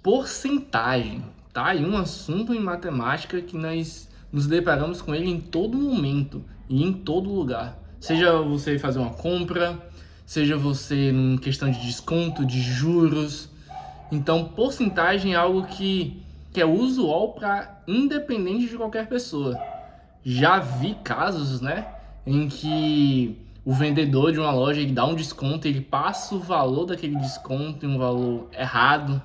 Porcentagem, tá? E um assunto em matemática que nós nos deparamos com ele em todo momento e em todo lugar. Seja você fazer uma compra, seja você em questão de desconto, de juros. Então, porcentagem é algo que é usual para independente de qualquer pessoa. Já vi casos, né, em que o vendedor de uma loja ele dá um desconto, ele passa o valor daquele desconto em um valor errado.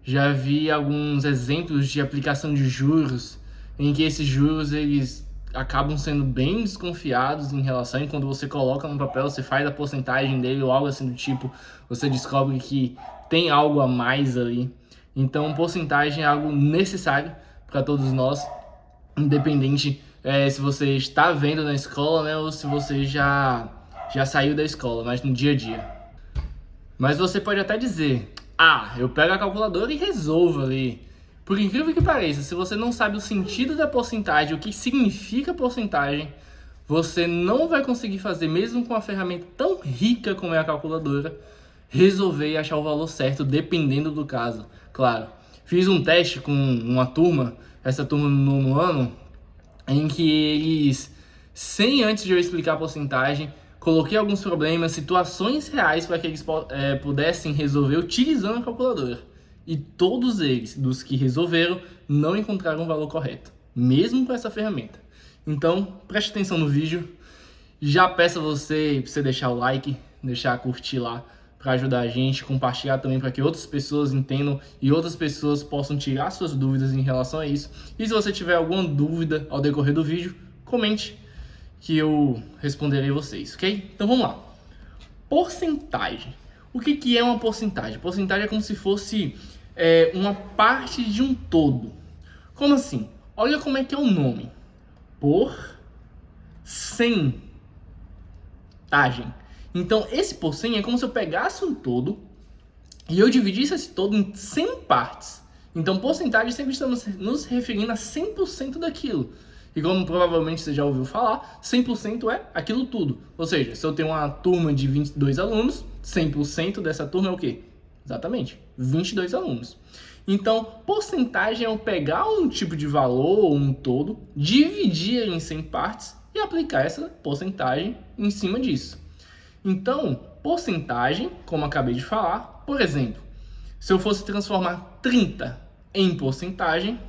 Já vi alguns exemplos de aplicação de juros, em que esses juros eles acabam sendo bem desconfiados em relação, e quando você coloca no papel, você faz a porcentagem dele ou algo assim do tipo, você descobre que tem algo a mais ali. Então, porcentagem é algo necessário para todos nós, independente se você está vendo na escola, né, ou se você já saiu da escola, mas no dia a dia. Mas você pode até dizer, eu pego a calculadora e resolvo ali. Por incrível que pareça, se você não sabe o sentido da porcentagem, o que significa porcentagem, você não vai conseguir fazer, mesmo com uma ferramenta tão rica como é a calculadora, resolver e achar o valor certo, dependendo do caso. Claro, fiz um teste com uma turma, essa turma no nono ano, em que eles, sem antes de eu explicar a porcentagem, coloquei alguns problemas, situações reais para que eles pudessem resolver utilizando a calculadora. E todos eles, dos que resolveram, não encontraram o valor correto, mesmo com essa ferramenta. Então, preste atenção no vídeo. Já peço a você deixar o like, deixar curtir lá, para ajudar a gente, compartilhar também para que outras pessoas entendam e outras pessoas possam tirar suas dúvidas em relação a isso. E se você tiver alguma dúvida ao decorrer do vídeo, comente que eu responderei vocês, ok? Então vamos lá. Porcentagem. O que é uma porcentagem? Porcentagem é como se fosse uma parte de um todo. Como assim? Olha como é que é o nome. Porcentagem. Então, esse por 100 é como se eu pegasse um todo e eu dividisse esse todo em 100 partes. Então, porcentagem sempre estamos nos referindo a 100% daquilo. E como provavelmente você já ouviu falar, 100% é aquilo tudo. Ou seja, se eu tenho uma turma de 22 alunos, 100% dessa turma é o quê? Exatamente, 22 alunos. Então, porcentagem é eu pegar um tipo de valor ou um todo, dividir ele em 100 partes e aplicar essa porcentagem em cima disso. Então, porcentagem, como acabei de falar, por exemplo, se eu fosse transformar 30 em porcentagem,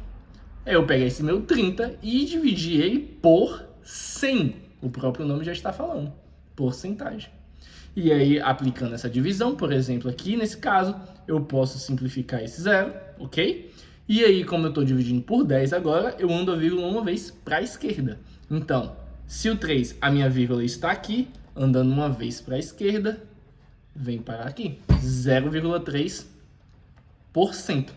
eu pegar esse meu 30 e dividir ele por 100. O próprio nome já está falando, porcentagem. E aí, aplicando essa divisão, por exemplo, aqui nesse caso, eu posso simplificar esse zero, ok? E aí, como eu estou dividindo por 10 agora, eu ando a vírgula uma vez para a esquerda. Então, se o 3, a minha vírgula está aqui, andando uma vez para a esquerda, vem parar aqui, 0,3%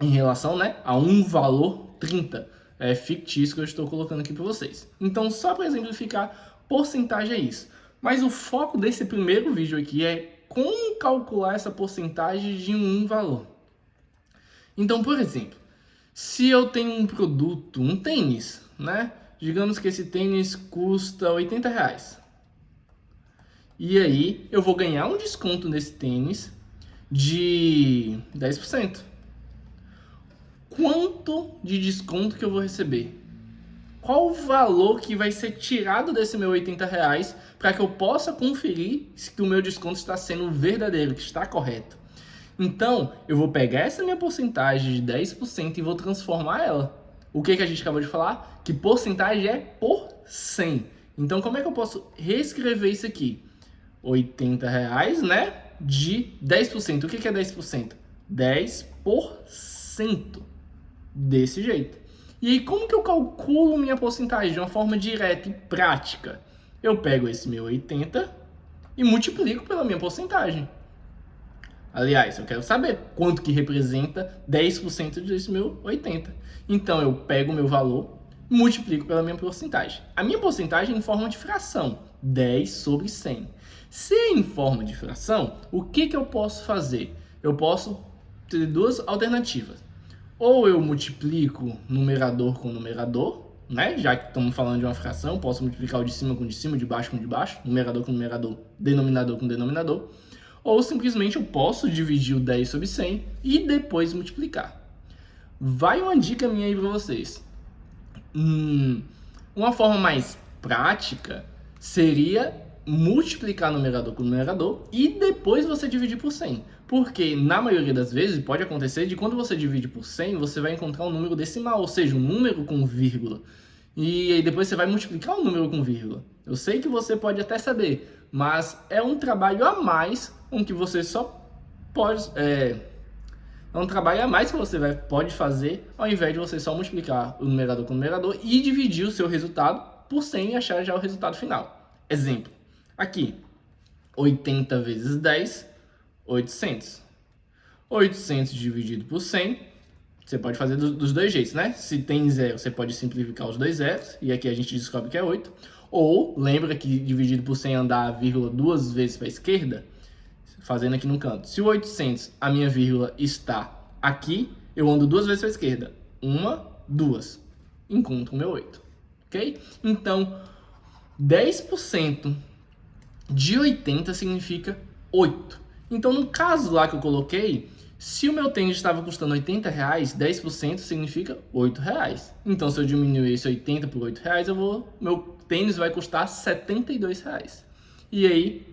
em relação, né, a um valor 30 fictício que eu estou colocando aqui para vocês. Então, só para exemplificar, porcentagem é isso. Mas o foco desse primeiro vídeo aqui é como calcular essa porcentagem de um valor. Então, por exemplo, se eu tenho um produto, um tênis, né? Digamos que esse tênis custa R$80. E aí eu vou ganhar um desconto nesse tênis de 10%. Quanto de desconto que eu vou receber? Qual o valor que vai ser tirado desse meu R$80 para que eu possa conferir se o meu desconto está sendo verdadeiro, que está correto? Então, eu vou pegar essa minha porcentagem de 10% e vou transformar ela. O que a gente acabou de falar? Que porcentagem é por 100. Então, como é que eu posso reescrever isso aqui? R$80, né? De 10%. O que é 10%? 10%. Desse jeito. E aí, como que eu calculo minha porcentagem de uma forma direta e prática? Eu pego esse meu 80 e multiplico pela minha porcentagem. Aliás, eu quero saber quanto que representa 10% desse meu 80. Então, eu pego o meu valor e multiplico pela minha porcentagem. A minha porcentagem é em forma de fração, 10 sobre 100. Se é em forma de fração, o que eu posso fazer? Eu posso ter duas alternativas. Ou eu multiplico numerador com numerador, né? Já que estamos falando de uma fração, posso multiplicar o de cima com o de cima, de baixo com o de baixo, numerador com numerador, denominador com denominador. ou simplesmente eu posso dividir o 10 sobre 100 e depois multiplicar. Vai uma dica minha aí para vocês. Uma forma mais prática seria multiplicar numerador com numerador e depois você dividir por 100. Porque na maioria das vezes pode acontecer de quando você divide por 100, você vai encontrar um número decimal, ou seja, um número com vírgula. E aí depois você vai multiplicar o número com vírgula. Eu sei que você pode até saber, mas é um trabalho a mais com que você só pode... É um trabalho a mais que você pode fazer ao invés de você só multiplicar o numerador com o numerador e dividir o seu resultado por 100 e achar já o resultado final. Exemplo. Aqui, 80 vezes 10, 800. 800 dividido por 100, você pode fazer dos dois jeitos, né? Se tem zero, você pode simplificar os dois zeros, e aqui a gente descobre que é 8. Ou, lembra que dividido por 100 andar a vírgula duas vezes para a esquerda? Fazendo aqui no canto. Se o 800, a minha vírgula está aqui, eu ando duas vezes para a esquerda. Uma, duas. Encontro o meu 8. Ok? Então, 10% de 80 significa 8. Então, no caso lá que eu coloquei, se o meu tênis estava custando R$80, 10% significa R$8. Então, se eu diminuir esse 80 por R$8, meu tênis vai custar R$72. E aí,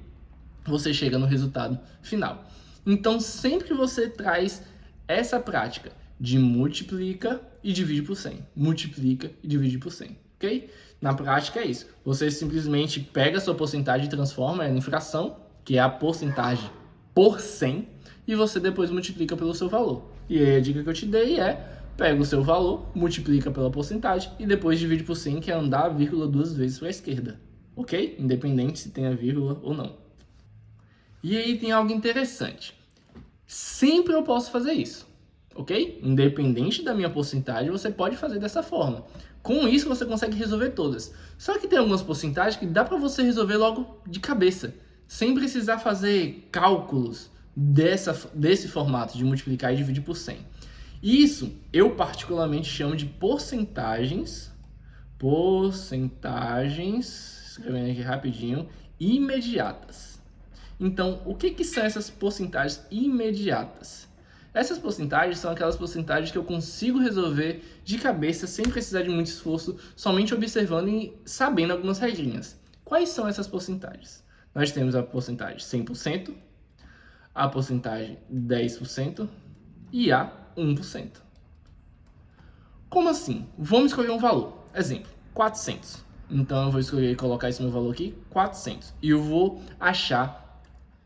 você chega no resultado final. Então, sempre que você traz essa prática de multiplica e divide por 100, multiplica e divide por 100, ok? Na prática é isso. Você simplesmente pega a sua porcentagem e transforma ela em fração, que é a porcentagem por 100, e você depois multiplica pelo seu valor. E aí a dica que eu te dei é, pega o seu valor, multiplica pela porcentagem e depois divide por 100, que é andar a vírgula duas vezes para a esquerda, ok? Independente se tem a vírgula ou não. E aí tem algo interessante. Sempre eu posso fazer isso, ok? Independente da minha porcentagem, você pode fazer dessa forma. Com isso, você consegue resolver todas. Só que tem algumas porcentagens que dá para você resolver logo de cabeça, sem precisar fazer cálculos desse formato de multiplicar e dividir por 100. Isso eu particularmente chamo de porcentagens, escrevendo aqui rapidinho, imediatas. Então, o que são essas porcentagens imediatas? Essas porcentagens são aquelas porcentagens que eu consigo resolver de cabeça sem precisar de muito esforço, somente observando e sabendo algumas regrinhas. Quais são essas porcentagens? Nós temos a porcentagem 100%, a porcentagem 10% e a 1%. Como assim? Vamos escolher um valor. Exemplo, 400. Então, eu vou escolher e colocar esse meu valor aqui, 400. E eu vou achar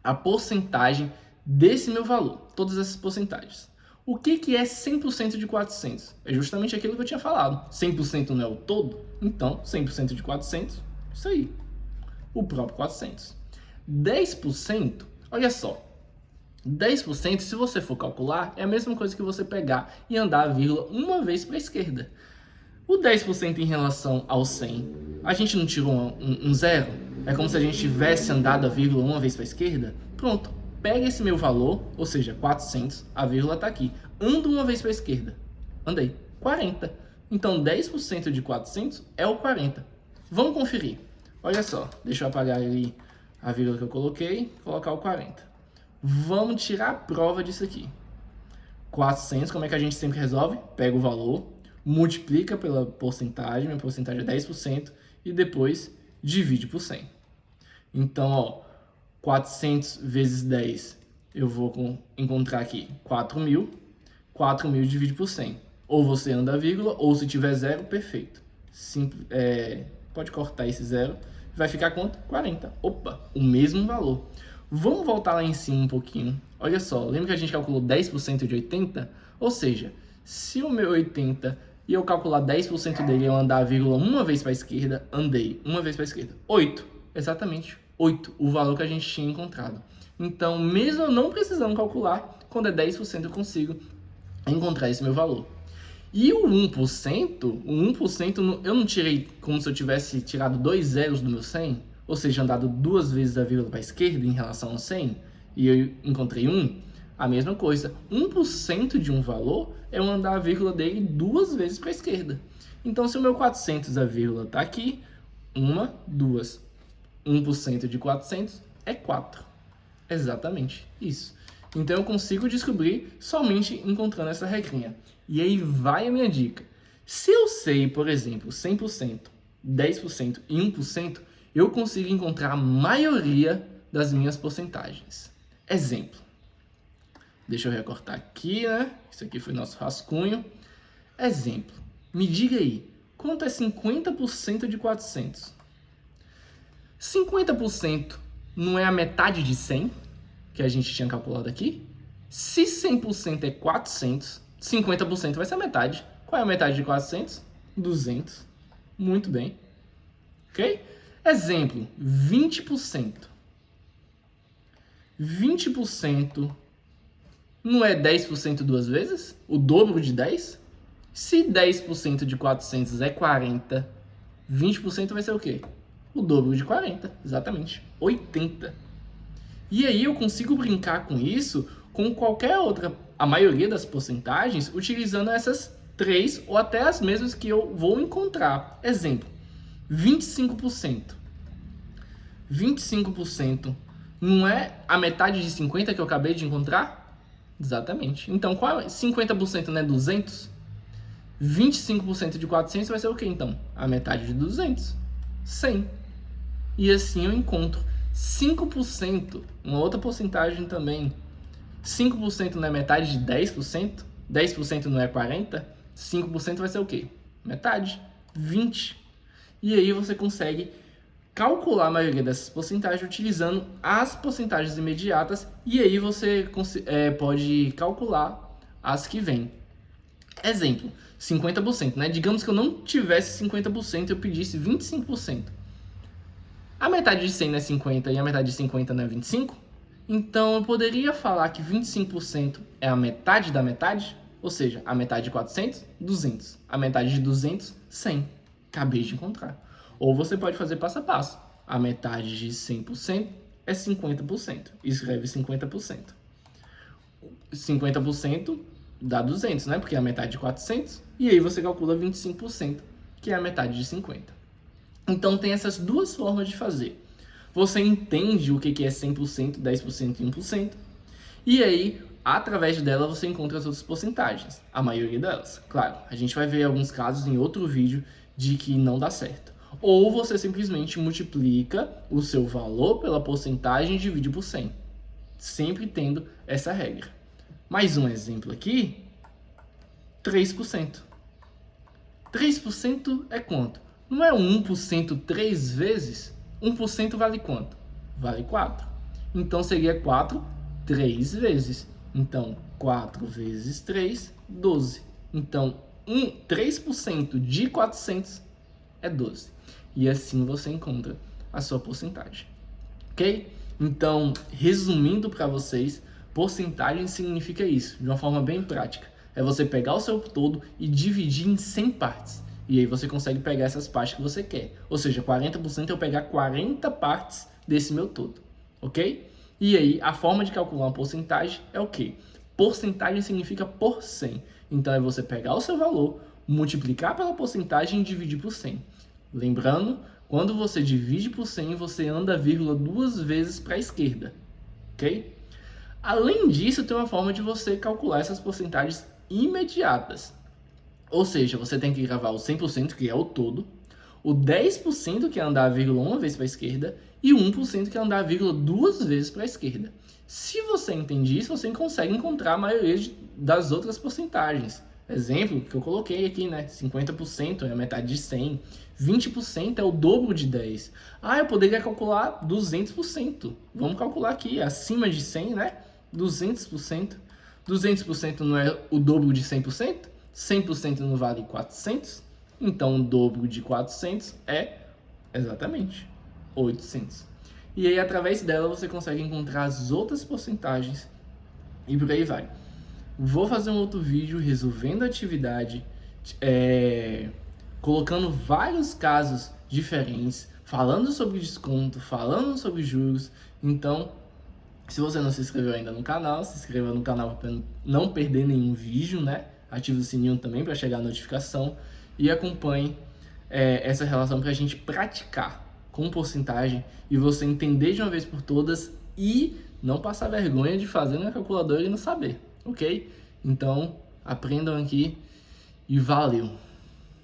a porcentagem desse meu valor, todas essas porcentagens. O que é 100% de 400? É justamente aquilo que eu tinha falado. 100% não é o todo? Então, 100% de 400, isso aí. O próprio 400. 10%, olha só. 10%, se você for calcular, é a mesma coisa que você pegar e andar a vírgula uma vez para a esquerda. O 10% em relação ao 100, a gente não tirou um zero? É como se a gente tivesse andado a vírgula uma vez para a esquerda? Pronto, pega esse meu valor, ou seja, 400, a vírgula está aqui. Ando uma vez para a esquerda. Andei, 40. Então, 10% de 400 é o 40. Vamos conferir. Olha só, deixa eu apagar ali a vírgula que eu coloquei, colocar o 40. Vamos tirar a prova disso aqui. 400, como é que a gente sempre resolve? Pega o valor, multiplica pela porcentagem, minha porcentagem é 10%, e depois divide por 100. Então, ó, 400 vezes 10, eu vou encontrar aqui 4.000. 4.000 divide por 100. Ou você anda a vírgula, ou se tiver zero, perfeito. Pode cortar esse zero. Vai ficar quanto? 40. Opa, o mesmo valor. Vamos voltar lá em cima um pouquinho. Olha só, lembra que a gente calculou 10% de 80? Ou seja, se o meu 80 e eu calcular 10% dele, eu andar a vírgula uma vez para a esquerda, andei uma vez para a esquerda. 8, exatamente, 8, o valor que a gente tinha encontrado. Então, mesmo eu não precisando calcular, quando é 10% eu consigo encontrar esse meu valor. E o 1%, eu não tirei como se eu tivesse tirado dois zeros do meu 100, ou seja, andado duas vezes a vírgula para a esquerda em relação ao 100, e eu encontrei 1, a mesma coisa. 1% de um valor é eu andar a vírgula dele duas vezes para a esquerda. Então, se o meu 400, a vírgula está aqui, 1, 2. 1% de 400 é 4. Exatamente isso. Então eu consigo descobrir somente encontrando essa regrinha. E aí vai a minha dica. Se eu sei, por exemplo, 100%, 10% e 1%, eu consigo encontrar a maioria das minhas porcentagens. Exemplo. Deixa eu recortar aqui, né? Isso aqui foi nosso rascunho. Exemplo. Me diga aí, quanto é 50% de 400? 50% não é a metade de 100, que a gente tinha calculado aqui? Se 100% é 400, 50% vai ser a metade. Qual é a metade de 400? 200. Muito bem. Ok? Exemplo, 20%. 20% não é 10% duas vezes? O dobro de 10? Se 10% de 400 é 40, 20% vai ser o quê? O dobro de 40, exatamente, 80. E aí eu consigo brincar com isso com qualquer outra, a maioria das porcentagens, utilizando essas três ou até as mesmas que eu vou encontrar. Exemplo, 25%. 25% não é a metade de 50 que eu acabei de encontrar? Exatamente. Então, 50% não é 200? 25% de 400 vai ser o quê, então? A metade de 200. 100. E assim eu encontro 5%, uma outra porcentagem também. 5% não é metade de 10%? 10% não é 40%? 5% vai ser o quê? Metade. 20%. E aí você consegue calcular a maioria dessas porcentagens utilizando as porcentagens imediatas e aí você pode calcular as que vêm. Exemplo, 50%, né? Digamos que eu não tivesse 50%, eu pedisse 25%. A metade de 100 não é 50 e a metade de 50 não é 25? Então eu poderia falar que 25% é a metade da metade, ou seja, a metade de 400, 200. A metade de 200, 100. Acabei de encontrar. Ou você pode fazer passo a passo. A metade de 100% é 50%. Escreve 50%. 50% dá 200, né? Porque é a metade de 400. E aí você calcula 25%, que é a metade de 50. Então tem essas duas formas de fazer. Você entende o que é 100%, 10% e 1%. E aí, através dela, você encontra as outras porcentagens. A maioria delas. Claro, a gente vai ver alguns casos em outro vídeo de que não dá certo. Ou você simplesmente multiplica o seu valor pela porcentagem e divide por 100. Sempre tendo essa regra. Mais um exemplo aqui. 3%. 3% é quanto? Não é 1% 3 vezes? 1% vale quanto? Vale 4. Então seria 4 3 vezes. Então 4 vezes 3, 12. Então 3% de 400 é 12. E assim você encontra a sua porcentagem. Ok? Então, resumindo para vocês, porcentagem significa isso, de uma forma bem prática. É você pegar o seu todo e dividir em 100 partes. E aí você consegue pegar essas partes que você quer. Ou seja, 40% é eu pegar 40 partes desse meu todo. Ok? E aí, a forma de calcular uma porcentagem é o quê? Porcentagem significa por 100. Então, é você pegar o seu valor, multiplicar pela porcentagem e dividir por 100. Lembrando, quando você divide por 100, você anda a vírgula 2 vezes para a esquerda. Ok? Além disso, tem uma forma de você calcular essas porcentagens imediatas. Ou seja, você tem que gravar o 100%, que é o todo, o 10%, que é andar a vírgula uma vez para a esquerda, e o 1%, que é andar a vírgula 2 vezes para a esquerda. Se você entende isso, você consegue encontrar a maioria das outras porcentagens. Exemplo que eu coloquei aqui, né? 50% é a metade de 100, 20% é o dobro de 10. Ah, eu poderia calcular 200%. Vamos calcular aqui, acima de 100, né? 200%. 200% não é o dobro de 100%? 100% não vale 400? Então, o dobro de 400 é, exatamente, 800. E aí, através dela, você consegue encontrar as outras porcentagens e por aí vai. Vou fazer um outro vídeo resolvendo a atividade, colocando vários casos diferentes, falando sobre desconto, falando sobre juros. Então, se você não se inscreveu ainda no canal, se inscreva no canal para não perder nenhum vídeo, né? Ative o sininho também para chegar a notificação e acompanhe essa relação para a gente praticar com porcentagem e você entender de uma vez por todas e não passar vergonha de fazer na calculadora e não saber, ok? Então, aprendam aqui e valeu!